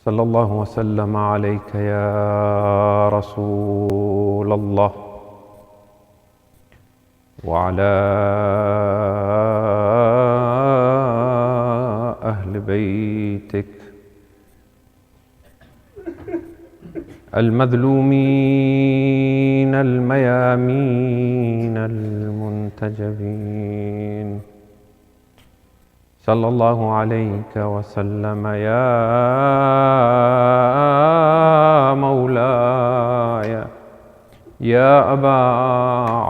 صلى الله وسلم عليك يا رسول الله وعلى أهل بيتك المذلومين الميامين المنتجبين صلى الله عليك وسلم يا مولاي يا أبا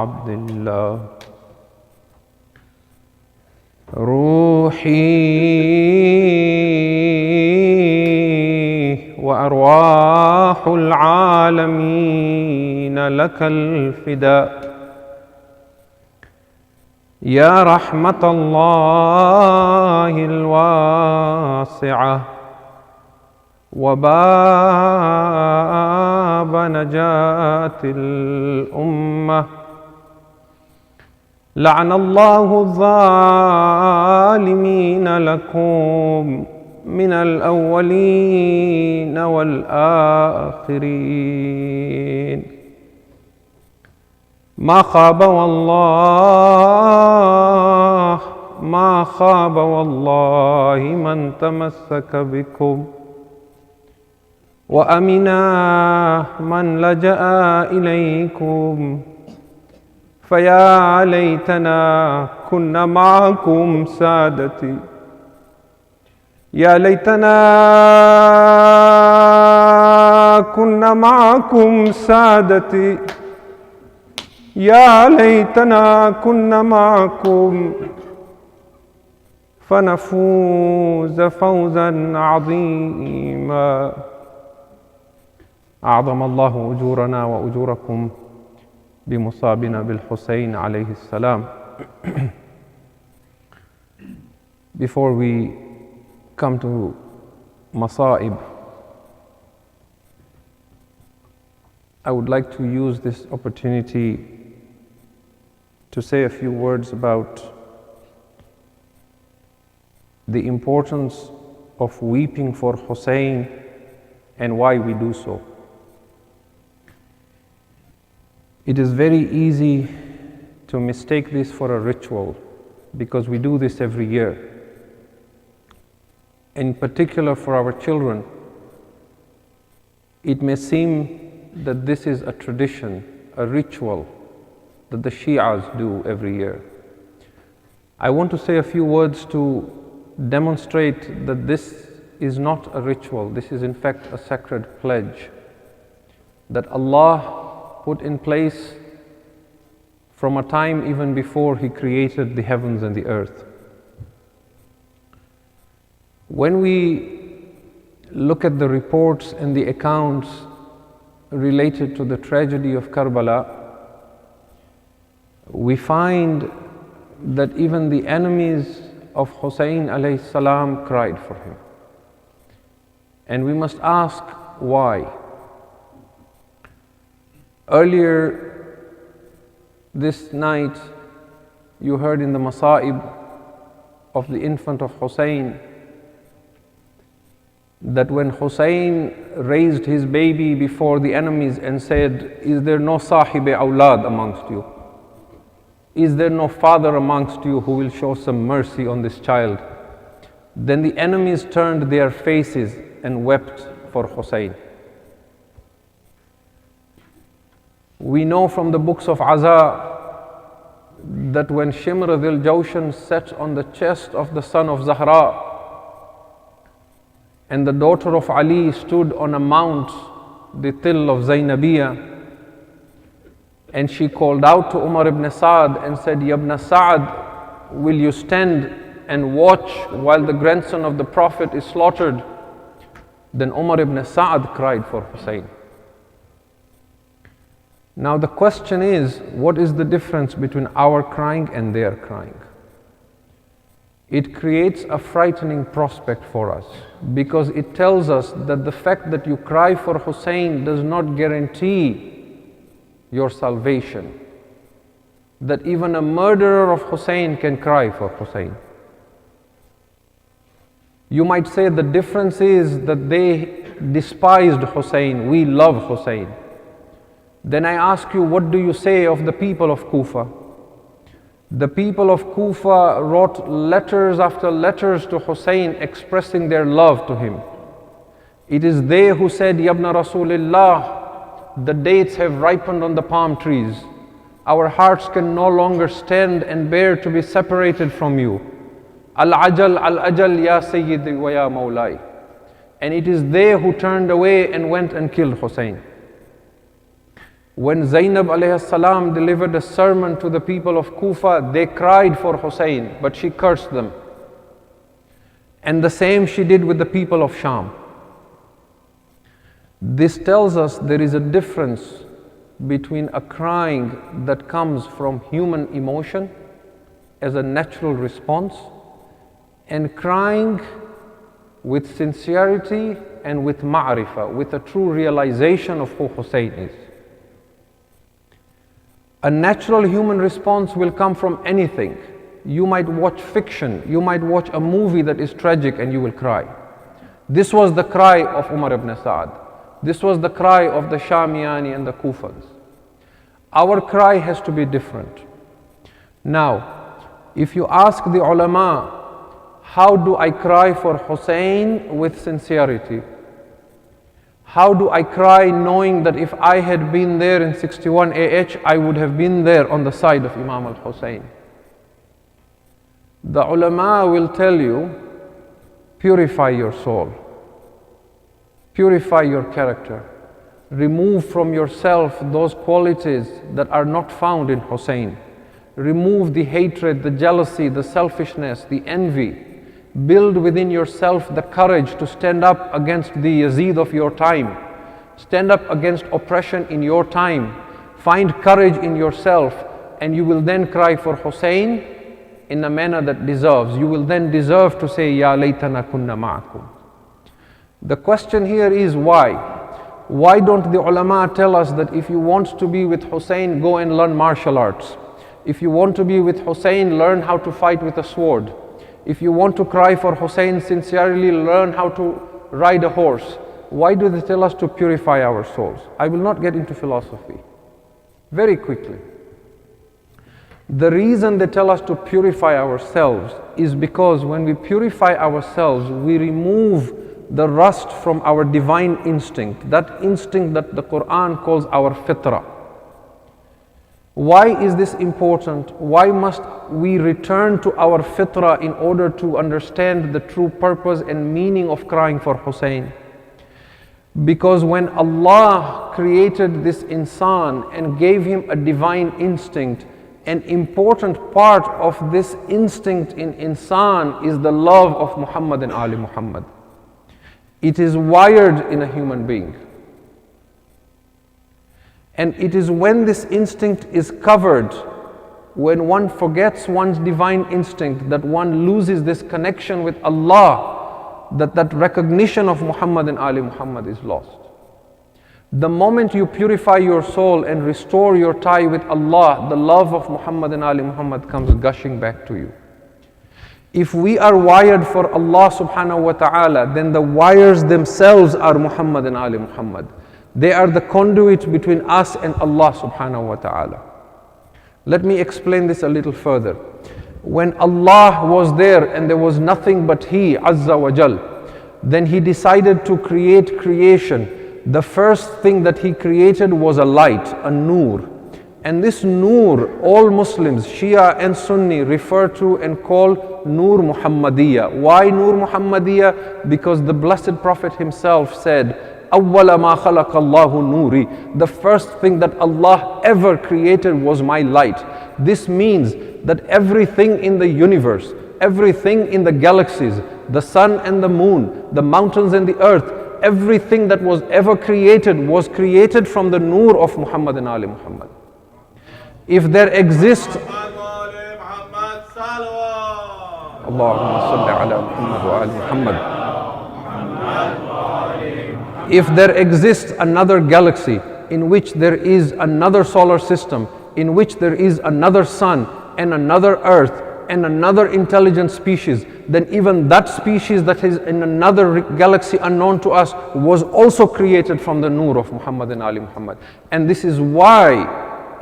عبد الله روحي وأرواح العالمين لك الفداء يا رحمة الله الواسعة وباب نجاة الأمة لعن الله الظالمين لكم من الأولين والآخرين ما خاب والله من تمسك بكم وأمنا من لجأ إليكم فيا ليتنا كنا معكم سادتي يا ليتنا كنا معكم سادتي يا ليتنا كنا معكم فنفوز فوزا عظيما أعظم الله أجورنا وأجوركم بمصابنا بالحسين عليه السلام. Before we come to Masa'ib, I would like to use this opportunity to say a few words about the importance of weeping for Hussein and why we do so. It is very easy to mistake this for a ritual because we do this every year. In particular for our children, it may seem that this is a tradition, a ritual that the Shias do every year. I want to say a few words to demonstrate that this is not a ritual. This is in fact a sacred pledge that Allah put in place from a time even before He created the heavens and the earth. When we look at the reports and the accounts related to the tragedy of Karbala, we find that even the enemies of Hussein alayhi salam cried for him. And we must ask why. Earlier this night, you heard in the Masa'ib of the infant of Hussein that when Hussein raised his baby before the enemies and said, "Is there no sahib awlad amongst you? Is there no father amongst you who will show some mercy on this child?" Then the enemies turned their faces and wept for Hussein. We know from the books of Aza that when Shimr dhil Jawshan sat on the chest of the son of Zahra and the daughter of Ali stood on a mount, the Till of Zainabiyah, and she called out to Umar ibn Sa'd and said, "Ya ibn Sa'd, will you stand and watch while the grandson of the Prophet is slaughtered?" Then Umar ibn Sa'd cried for Hussein. Now the question is, what is the difference between our crying and their crying? It creates a frightening prospect for us because it tells us that the fact that you cry for Hussein does not guarantee your salvation. That even a murderer of Hussein can cry for Hussein. You might say the difference is that they despised Hussein, we love Hussein. Then I ask you, what do you say of the people of Kufa? The people of Kufa wrote letters after letters to Hussein expressing their love to him. It is they who said, Yabna Rasulillah, the dates have ripened on the palm trees. Our hearts can no longer stand and bear to be separated from you. Al-ajal, al-ajal, ya Sayyidi wa ya Mawlai. And it is they who turned away and went and killed Hussein. When Zainab alayhi salam delivered a sermon to the people of Kufa, they cried for Hussein, but she cursed them. And the same she did with the people of Sham. This tells us there is a difference between a crying that comes from human emotion as a natural response and crying with sincerity and with ma'rifah, with a true realization of who Hussein is. A natural human response will come from anything. You might watch fiction, you might watch a movie that is tragic and you will cry. This was the cry of Umar ibn Sa'd. This was the cry of the Shamiyani and the Kufans. Our cry has to be different. Now, if you ask the ulama, how do I cry for Hussein with sincerity? How do I cry knowing that if I had been there in 61 AH, I would have been there on the side of Imam al-Hussein? The ulama will tell you, purify your soul. Purify your character. Remove from yourself those qualities that are not found in Hussein. Remove the hatred, the jealousy, the selfishness, the envy. Build within yourself the courage to stand up against the Yazid of your time. Stand up against oppression in your time. Find courage in yourself, and you will then cry for Hussein in a manner that deserves. You will then deserve to say, Ya laytana kunna ma'akum. The question here is why? Why don't the ulama tell us that if you want to be with Hussein, go and learn martial arts? If you want to be with Hussein, learn how to fight with a sword. If you want to cry for Hussein sincerely, learn how to ride a horse. Why do they tell us to purify our souls? I will not get into philosophy. Very quickly. The reason they tell us to purify ourselves is because when we purify ourselves, we remove the rust from our divine instinct, that instinct that the Quran calls our fitrah. Why is this important? Why must we return to our fitrah in order to understand the true purpose and meaning of crying for Hussein? Because when Allah created this insan and gave him a divine instinct, an important part of this instinct in insan is the love of Muhammad and Ali Muhammad. It is wired in a human being. And it is when this instinct is covered, when one forgets one's divine instinct, that one loses this connection with Allah, that recognition of Muhammad and Ali Muhammad is lost. The moment you purify your soul and restore your tie with Allah, the love of Muhammad and Ali Muhammad comes gushing back to you. If we are wired for Allah subhanahu wa ta'ala, then the wires themselves are Muhammad and Ali Muhammad. They are the conduit between us and Allah subhanahu wa ta'ala. Let me explain this a little further. When Allah was there and there was nothing but He, Azza wa Jal, then He decided to create creation. The first thing that He created was a light, a nur. And this nur, all Muslims, Shia and Sunni, refer to and call Nur Muhammadiyya. Why Nur Muhammadiyya? Because the Blessed Prophet himself said, أَوَّلَ مَا خَلَقَ اللَّهُ نُورِي. The first thing that Allah ever created was my light. This means that everything in the universe, everything in the galaxies, the sun and the moon, the mountains and the earth, everything that was ever created was created from the nur of Muhammad and Ali Muhammad. If there exists Allahumma salli ala Muhammad wa ali Muhammad. If there exists another galaxy in which there is another solar system, in which there is another sun and another earth and another intelligent species, then even that species that is in another galaxy unknown to us was also created from the nur of Muhammad and Ali Muhammad. And this is why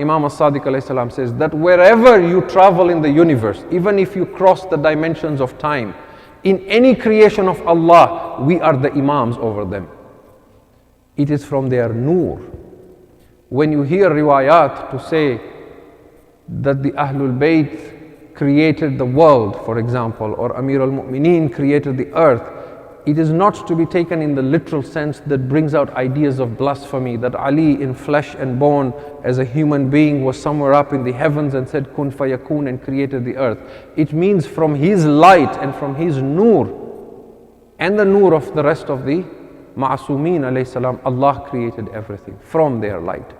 Imam as-Sadiq alayhi salam says that wherever you travel in the universe, even if you cross the dimensions of time, in any creation of Allah, we are the Imams over them. It is from their nur. When you hear riwayat to say that the Ahlul Bayt created the world, for example, or Amir al-Mu'mineen created the earth, it is not to be taken in the literal sense that brings out ideas of blasphemy, that Ali in flesh and bone as a human being was somewhere up in the heavens and said kun fayakun and created the earth. It means from his light and from his nur and the nur of the rest of the Ma'asumeen alayhi salam, Allah created everything from their light.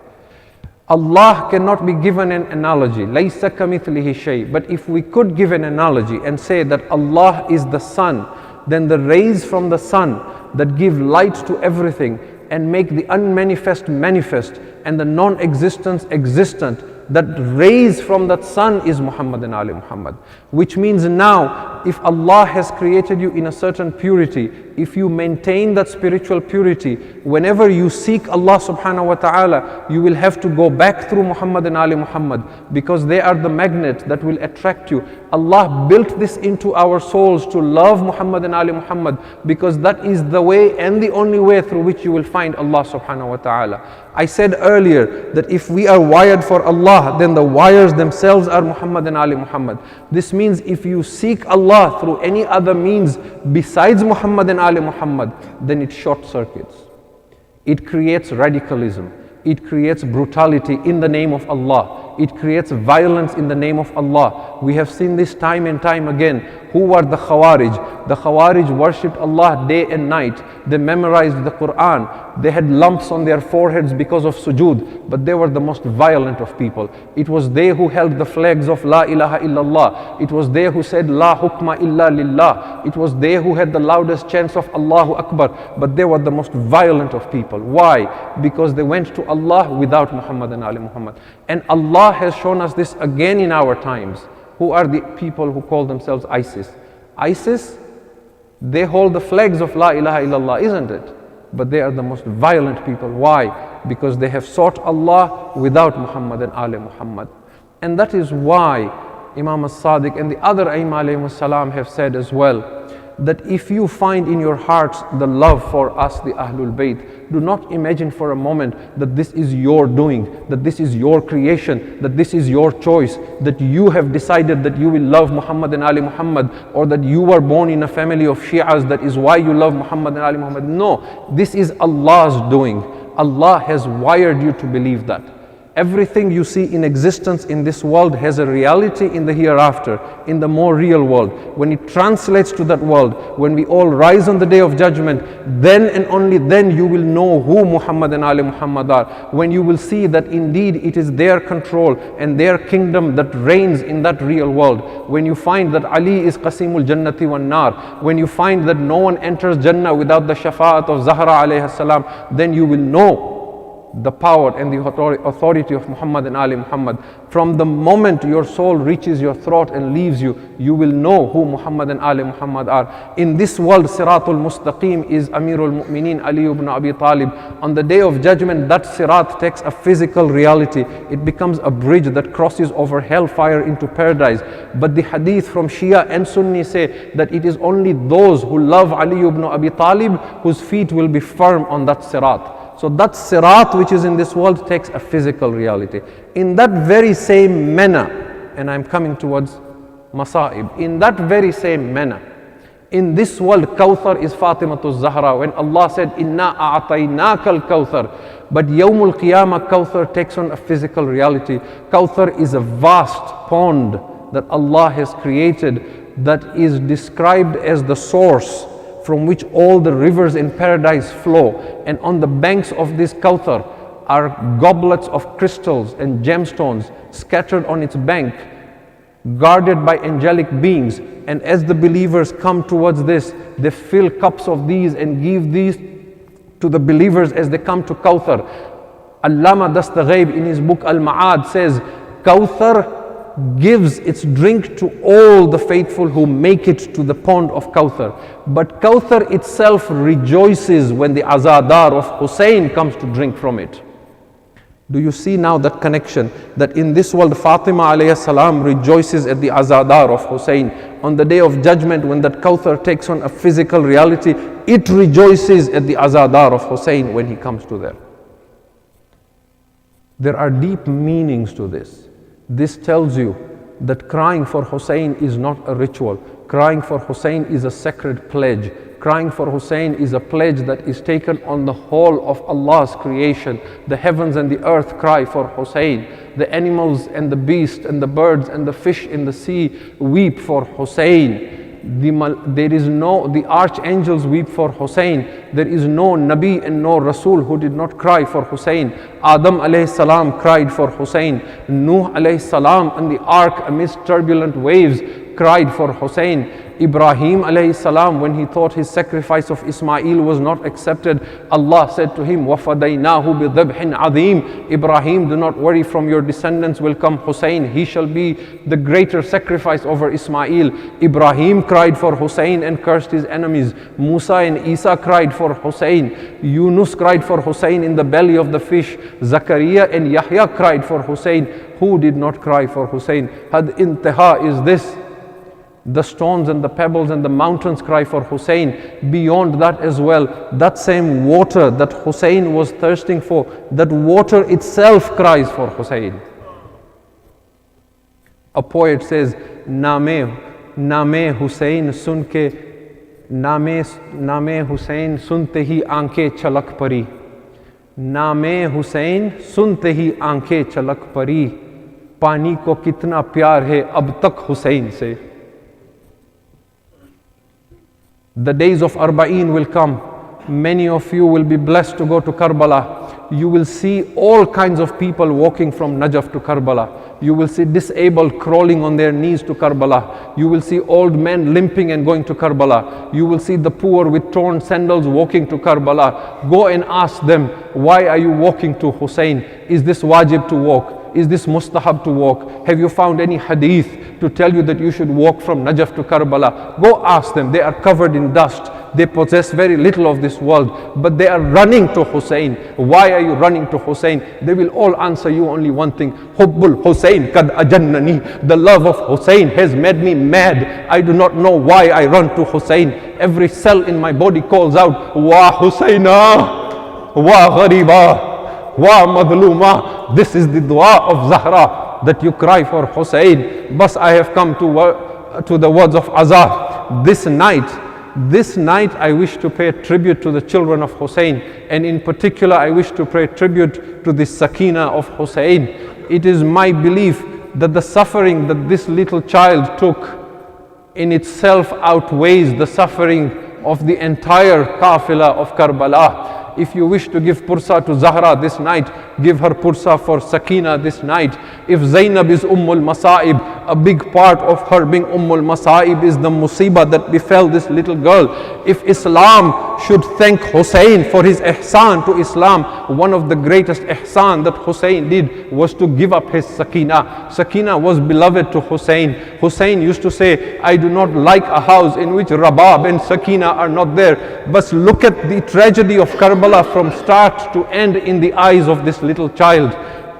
Allah cannot be given an analogy, laysa kamithlihi shay. But if we could give an analogy and say that Allah is the sun, then the rays from the sun that give light to everything and make the unmanifest manifest and the non-existence existent, that rays from that sun is Muhammad and Ali Muhammad. Which means now, if Allah has created you in a certain purity, if you maintain that spiritual purity, whenever you seek Allah subhanahu wa ta'ala, you will have to go back through Muhammad and Ali Muhammad, because they are the magnet that will attract you. Allah built this into our souls to love Muhammad and Ali Muhammad, because that is the way and the only way through which you will find Allah subhanahu wa ta'ala. I said earlier that if we are wired for Allah, then the wires themselves are Muhammad and Ali Muhammad. This means if you seek Allah through any other means besides Muhammad and Ali Muhammad, then it short circuits. It creates radicalism. It creates brutality in the name of Allah. It creates violence in the name of Allah. We have seen this time and time again. Who are the Khawarij? The Khawarij worshipped Allah day and night. They memorized the Quran. They had lumps on their foreheads because of sujood, but they were the most violent of people. It was they who held the flags of La ilaha illallah. It was they who said La hukma illa lillah. It was they who had the loudest chants of Allahu Akbar, but they were the most violent of people. Why? Because they went to Allah without Muhammad and Ali Muhammad. And Allah has shown us this again in our times. Who are the people who call themselves ISIS? ISIS, they hold the flags of La ilaha illallah, isn't it? But they are the most violent people. Why? Because they have sought Allah without Muhammad and Ali Muhammad. And that is why Imam as-Sadiq and the other Aimma alayhimus salam have said as well, that if you find in your hearts the love for us, the Ahlul Bayt, do not imagine for a moment that this is your doing, that this is your creation, that this is your choice, that you have decided that you will love Muhammad and Ali Muhammad, or that you were born in a family of Shi'as, that is why you love Muhammad and Ali Muhammad. No, this is Allah's doing. Allah has wired you to believe that. Everything you see in existence in this world has a reality in the hereafter, in the more real world. When it translates to that world, when we all rise on the day of judgment, then and only then you will know who Muhammad and Ali Muhammad are. When you will see that indeed it is their control and their kingdom that reigns in that real world. When you find that Ali is Qasimul Jannati wan Nar, when you find that no one enters Jannah without the shafa'at of Zahra alayhi salam, then you will know the power and the authority of Muhammad and Ali Muhammad. From the moment your soul reaches your throat and leaves you, you will know who Muhammad and Ali Muhammad are. In this world, Siratul Mustaqim is Amirul Mu'mineen Ali ibn Abi Talib. On the day of judgment, that Sirat takes a physical reality. It becomes a bridge that crosses over hellfire into paradise. But the hadith from Shia and Sunni say that it is only those who love Ali ibn Abi Talib whose feet will be firm on that Sirat. So that sirat which is in this world takes a physical reality. In that very same manner, and I'm coming towards Masa'ib, in that very same manner, in this world, Kawthar is Fatimatul Zahra. When Allah said, Inna a'ataynaka al-Kawthar. But Yawmul Qiyamah, Kawthar takes on a physical reality. Kawthar is a vast pond that Allah has created that is described as the source from which all the rivers in paradise flow. And on the banks of this Kawthar are goblets of crystals and gemstones scattered on its bank, guarded by angelic beings. And as the believers come towards this, they fill cups of these and give these to the believers as they come to Kawthar. Allama Dastaghaib in his book Al-Ma'ad says, Kawthar gives its drink to all the faithful who make it to the pond of Kawthar. But Kawthar itself rejoices when the azadar of Hussein comes to drink from it. Do you see now that connection? That in this world, Fatima alayhi salam rejoices at the azadar of Hussein. On the day of judgment, when that Kawthar takes on a physical reality, it rejoices at the azadar of Hussein when he comes to there. There are deep meanings to this. This tells you that crying for Hussein is not a ritual. Crying for Hussein is a sacred pledge. Crying for Hussein is a pledge that is taken on the whole of Allah's creation. The heavens and the earth cry for Hussein. The animals and the beasts and the birds and the fish in the sea weep for Hussein. The archangels weep for Hussein. There is no Nabi and no Rasul who did not cry for Hussein. Adam alayhi salam cried for Hussein. Nuh alayhi salam on the ark amidst turbulent waves cried for Hussein. Ibrahim alayhi salam, when he thought his sacrifice of Ismail was not accepted, Allah said to him, وَفَدَيْنَاهُ بِذَبْحٍ عَظِيمٍ. Ibrahim, do not worry, from your descendants will come Hussein. He shall be the greater sacrifice over Ismail. Ibrahim cried for Hussein and cursed his enemies. Musa and Isa cried for Hussein. Yunus cried for Hussein in the belly of the fish. Zakaria and Yahya cried for Hussein. Who did not cry for Hussein? Had intaha is this. The stones and the pebbles and the mountains cry for Hussein. Beyond that as well, that same water that Hussein was thirsting for, that water itself cries for Hussein. A poet says, Name Hussein sun ke, Name Hussein sunte hi aankhe chalak pari. Name Hussein sunte hi aankhe chalak pari. Pani ko kitna pyar hai ab tak Hussein se. The days of Arba'een will come. Many of you will be blessed to go to Karbala. You will see all kinds of people walking from Najaf to Karbala. You will see disabled crawling on their knees to Karbala. You will see old men limping and going to Karbala. You will see the poor with torn sandals walking to Karbala. Go and ask them, why are you walking to Hussein? Is this wajib to walk? Is this mustahab to walk? Have you found any hadith to tell you that you should walk from Najaf to Karbala? Go ask them. They are covered in dust. They possess very little of this world, but they are running to Hussein. Why are you running to Hussein? They will all answer you only one thing. Hubbul Hussein kad ajannani. The love of Hussein has made me mad. I do not know why I run to Hussein. Every cell in my body calls out, Wa Husaina, Wa Ghariba, Wa Madluma. This is the dua of Zahra, that you cry for Hussein. Bas I have come to the words of Azhar. This night I wish to pay tribute to the children of Hussein, and in particular I wish to pay tribute to the Sakina of Hussein. It is my belief that the suffering that this little child took in itself outweighs the suffering of the entire Qafila of Karbala. If you wish to give Pursa to Zahra this night, give her Pursa for Sakina this night. If Zainab is Ummul Masa'ib, a big part of her being Ummul Masa'ib is the musibah that befell this little girl. If Islam should thank Hussein for his ihsan to Islam, one of the greatest ihsan that Hussein did was to give up his Sakina. Sakina was beloved to Hussein. Hussein used to say, I do not like a house in which Rabab and Sakina are not there. But look at the tragedy of Karbala from start to end in the eyes of this little child.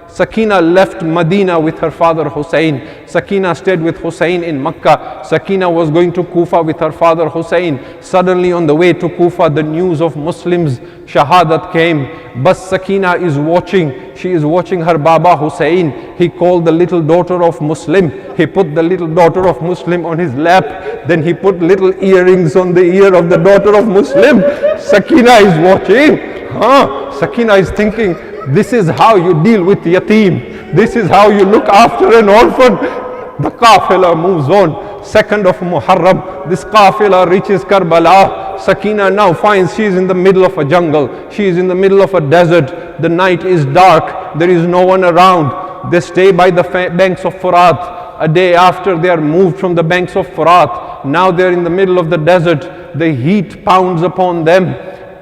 Sakina left Medina with her father Hussein. Sakina stayed with Hussein in Makkah. Sakina was going to Kufa with her father Hussein. Suddenly on the way to Kufa, the news of Muslims Shahadat came. But Sakina is watching. She is watching her Baba Hussein. He called the little daughter of Muslim. He put the little daughter of Muslim on his lap. Then he put little earrings on the ear of the daughter of Muslim. Sakina is watching. Sakina is thinking, this is how you deal with yatim. This is how you look after an orphan. The qafila moves on. 2nd of Muharram, this qafila reaches Karbala. Sakina now finds she is in the middle of a jungle. She is in the middle of a desert. The night is dark. There is no one around. They stay by the banks of Furat. A day after, they are moved from the banks of Furat. Now they are in the middle of the desert. The heat pounds upon them.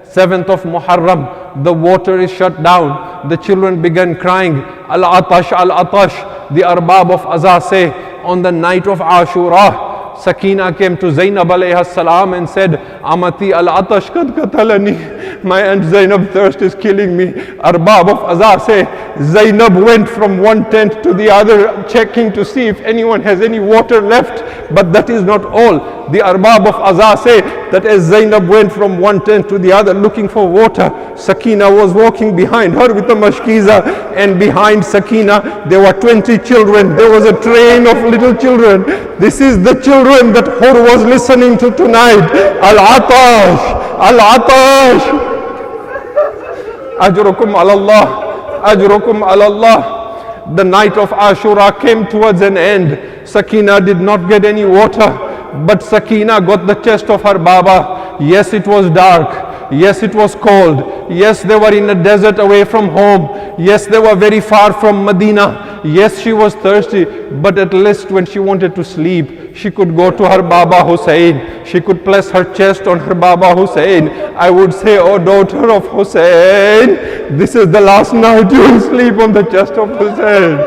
7th of Muharram, the water is shut down. The children began crying, Al-Atash, Al-Atash. The Arbab of Aza say, on the night of Ashura, Sakina came to Zainab alayhi salam and said, Amati al-atash kad qatalani. My aunt Zainab thirst is killing me. Arbab of Aza say, Zainab went from one tent to the other, checking to see if anyone has any water left. But that is not all. The Arbab of Aza say that as Zainab went from one tent to the other looking for water, Sakina was walking behind her with a mashkiza, and behind Sakina there were 20 children. There was a train of little children. This is the children that Hur was listening to tonight. Al-Atash, Al-Atash. Ajrukum alallah, Ajrukum alallah. The night of Ashura came towards an end. Sakina did not get any water, but Sakina got the chest of her Baba. Yes, it was dark. Yes, it was cold. Yes, they were in a desert away from home. Yes, they were very far from Medina. Yes, she was thirsty, but at least when she wanted to sleep, she could go to her Baba Hussein. She could place her chest on her Baba Hussein. I would say, oh daughter of Hussein, this is the last night you will sleep on the chest of Hussein.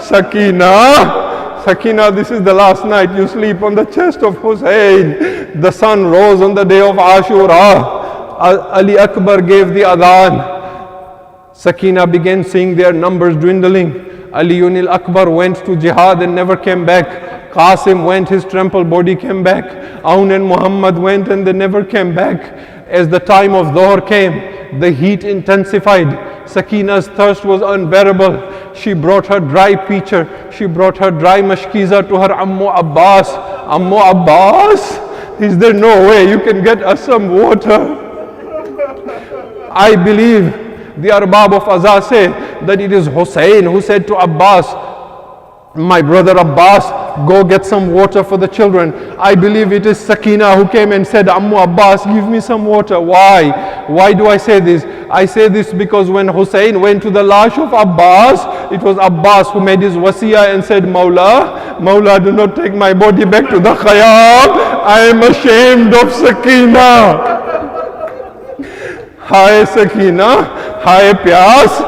Sakina, Sakina, this is the last night you sleep on the chest of Hussein. The sun rose on the day of Ashura. Ali Akbar gave the adhan. Sakina began seeing their numbers dwindling. Aliun Akbar went to jihad and never came back. Qasim went, his trampled body came back. Aun and Muhammad went and they never came back. As the time of Dhuhr came, the heat intensified. Sakina's thirst was unbearable. She brought her dry pitcher. She brought her dry mashkiza to her Ammu Abbas. Ammu Abbas, is there no way you can get us some water? I believe the Arbab of Aza say that it is Hussein who said to Abbas, my brother Abbas, go get some water for the children. I believe it is Sakina who came and said, Ammu Abbas, give me some water. Why? Why do I say this? I say this because when Hussein went to the lash of Abbas, it was Abbas who made his wasiyah and said, Mawla, Mawla, do not take my body back to the Khayyam. I am ashamed of Sakina. Hi Sakina, hi Pyas.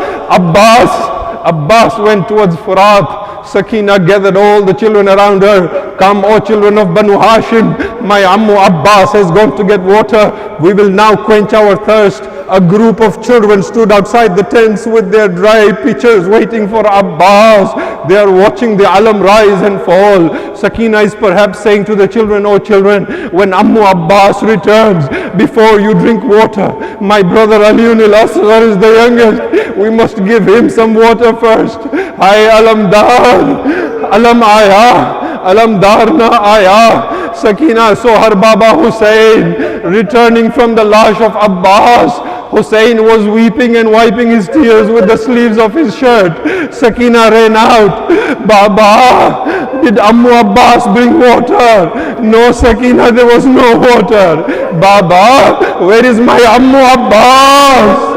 Abbas went towards Furat. Sakina gathered all the children around her. Come, O children of Banu Hashim, my Ammu Abbas has gone to get water. We will now quench our thirst. A group of children stood outside the tents with their dry pitchers waiting for Abbas. They are watching the alam rise and fall. Sakina is perhaps saying to the children, oh children, when Ammu Abbas returns, before you drink water, my brother Aliun al-Asghar is the youngest. We must give him some water first. Hi alam dar, alam aya, alam darna aya. Sakina saw her Baba Hussein returning from the lash of Abbas. Hussein was weeping and wiping his tears with the sleeves of his shirt. Sakina ran out. Baba, did Ammu Abbas bring water? No, Sakina, there was no water. Baba, where is my Ammu Abbas?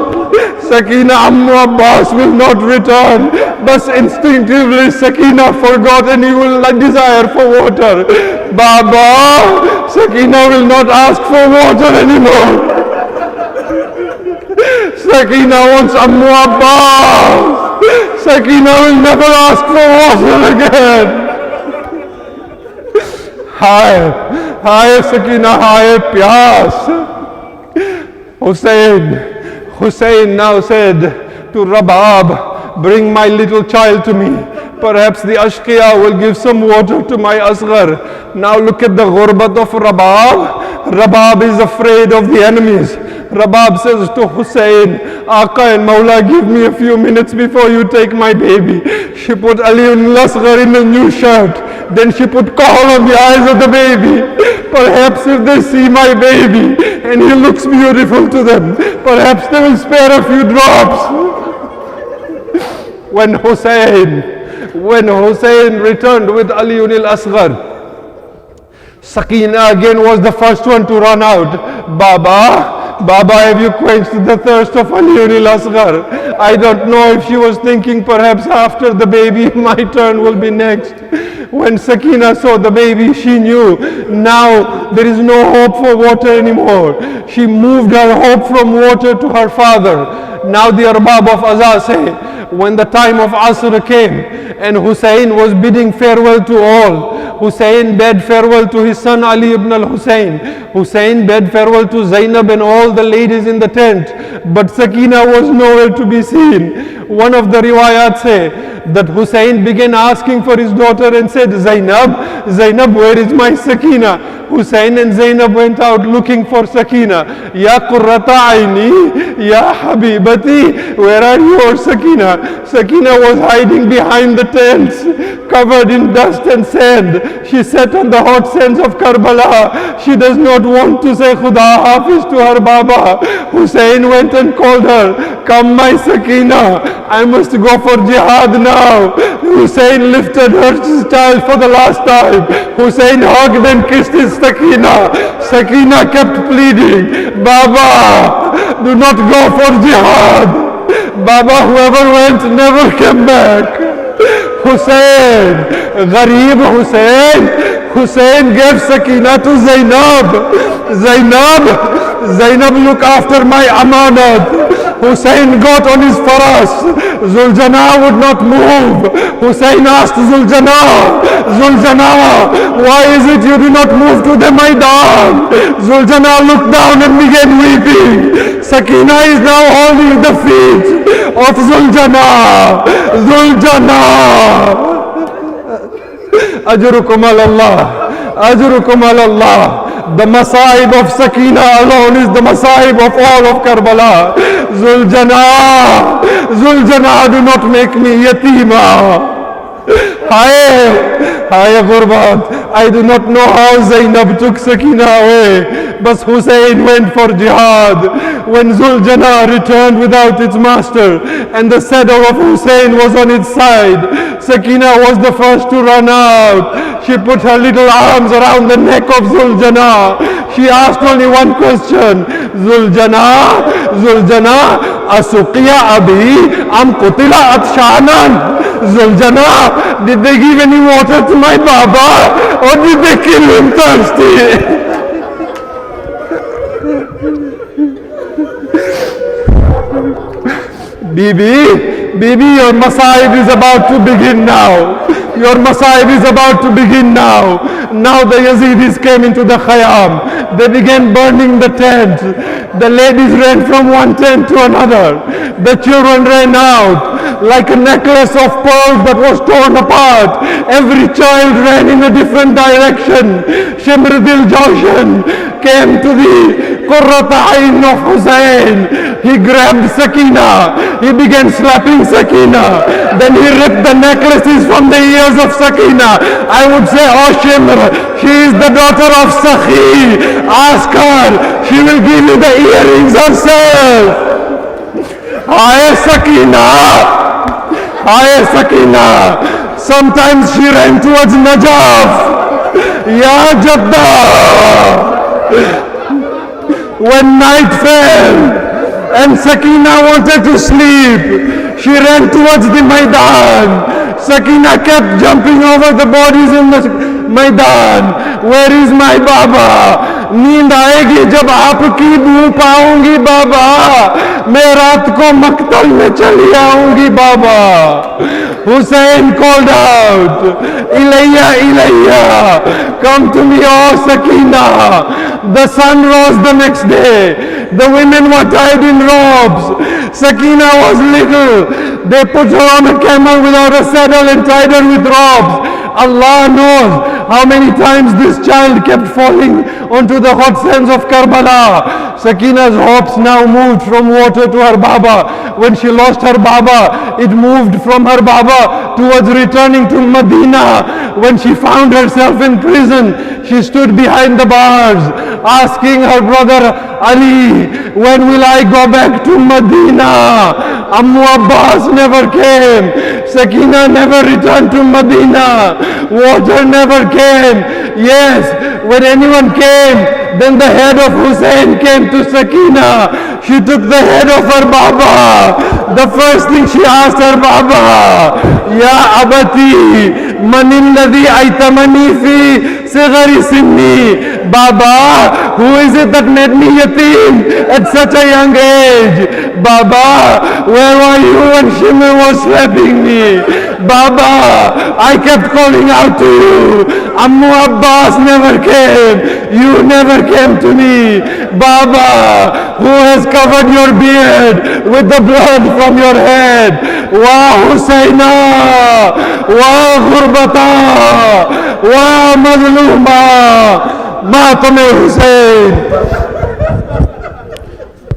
Sakina, Ammu Abbas will not return. But instinctively Sakina forgot and he will desire for water. Baba, Sakina will not ask for water anymore. Sakina wants Ammu Abbas. Sakina will never ask for water again. Hi Sakina, hi Pyas. Hussein now said to Rabab, bring my little child to me. Perhaps the Ashqiya will give some water to my Asghar. Now look at the ghurbat of Rabab. Rabab is afraid of the enemies. Rabab says to Hussein, Aka and Mawla, give me a few minutes before you take my baby. She put Aliun al-Asghar in a new shirt. Then she put kohl on the eyes of the baby. Perhaps if they see my baby and he looks beautiful to them, perhaps they will spare a few drops. When Hussein returned with Aliun al-Asghar, Sakina again was the first one to run out. Baba, have you quenched the thirst of Aliun al-Asghar? I don't know if she was thinking perhaps after the baby my turn will be next. When Sakina saw the baby, she knew now there is no hope for water anymore. She moved her hope from water to her father. Now the Arbab of Azaz say, when the time of Asr came and Hussein was bidding farewell to all, Hussein bade farewell to his son Ali ibn al-Hussein. Hussein bade farewell to Zainab and all the ladies in the tent. But Sakina was nowhere to be seen. One of the riwayat say that Hussein began asking for his daughter and said, Zainab, Zainab, where is my Sakina? Hussein and Zainab went out looking for Sakina. Ya Qurrata Aini, Ya Habibati, where are you, or Sakina? Sakina was hiding behind the tents, covered in dust and sand. She sat on the hot sands of Karbala. She does not want to say Khuda Hafiz to her Baba. Hussein went and called her, come my Sakina, I must go for jihad now. Hussein lifted her child for the last time. Hussein hugged and kissed his Sakina. Sakina kept pleading, Baba, do not go for jihad. Baba, whoever went never came back. Hussein, Gharib Hussein, Hussein gave Sakina to Zainab. Zainab, look after my amanat. Hussein got on his faras. Zuljana would not move. Hussein asked Zuljana, why is it you do not move to the Maidan? Zuljana looked down and began weeping. Sakina is now holding the feet of Zuljana. Ajrukum Allah. Ajrukum Allah. The Masaib of Sakina alone is the Masaib of all of Karbala. Zuljana, do not make me yatima. Hi Gurbat. I do not know how Zainab took Sakina away, but Hussein went for jihad. When Zuljana returned without its master and the saddle of Hussein was on its side, Sakina was the first to run out. She put her little arms around the neck of Zuljana. She asked only one question, Zuljana, Asuqiya Abi, Am Kutila Atshanan. Zuljana, did they give any water to my Baba, or did they kill him thirsty? Bibi, your Masaib is about to begin now. Your Masaib is about to begin now. Now the Yazidis came into the Khayyam. They began burning the tent. The ladies ran from one tent to another. The children ran out like a necklace of pearls that was torn apart. Every child ran in a different direction. Shimr Dil Joshan came to the Qurrata Ain of Hussein. He grabbed Sakina. He began slapping Sakina. Then he ripped the necklaces from the ears of Sakina. I would say, oh Shimr, she is the daughter of Sakhi. Ask her. She will give you the earrings herself. Hi Sakina. Hi Sakina. Sometimes she ran towards Najaf. Ya Jadda. When night fell and Sakina wanted to sleep, she ran towards the Maidan. Sakina kept jumping over the bodies in the Maidan. Where is my Baba? नींद आएगी जब आपकी बू पाऊंगी बाबा, मैं रात को मक्तल में चली आऊंगी बाबा. Hussein called out, Ilayya, Ilayya, come to me, oh Sakina. The sun rose the next day. The women were tied in robes. Sakina was little. They put her on a camel without a saddle and tied her with robes. Allah knows how many times this child kept falling onto the hot sands of Karbala. Sakina's hopes now moved from water to her Baba. When she lost her Baba, it moved from her Baba towards returning to Medina. When she found herself in prison, she stood behind the bars, asking her brother Ali, when will I go back to Medina? Ammu Abbas never came. Sakina never returned to Medina. Water never came. Yes, when anyone came, then the head of Hussein came to Sakina. She took the head of her Baba. The first thing she asked her Baba, Ya Abati, من الذي أيتمني في صغر سني. Baba, who is it that made me yatim at such a young age? Baba, where were you when Shimon was slapping me? Baba, I kept calling out to you. Ammu Abbas never came. You never came to me. Baba, who has covered your beard with the blood from your head? Wa Hussaina, wa Ghurbata, wa Mazluma, Matame Hussein.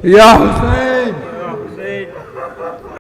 Ya Hussein.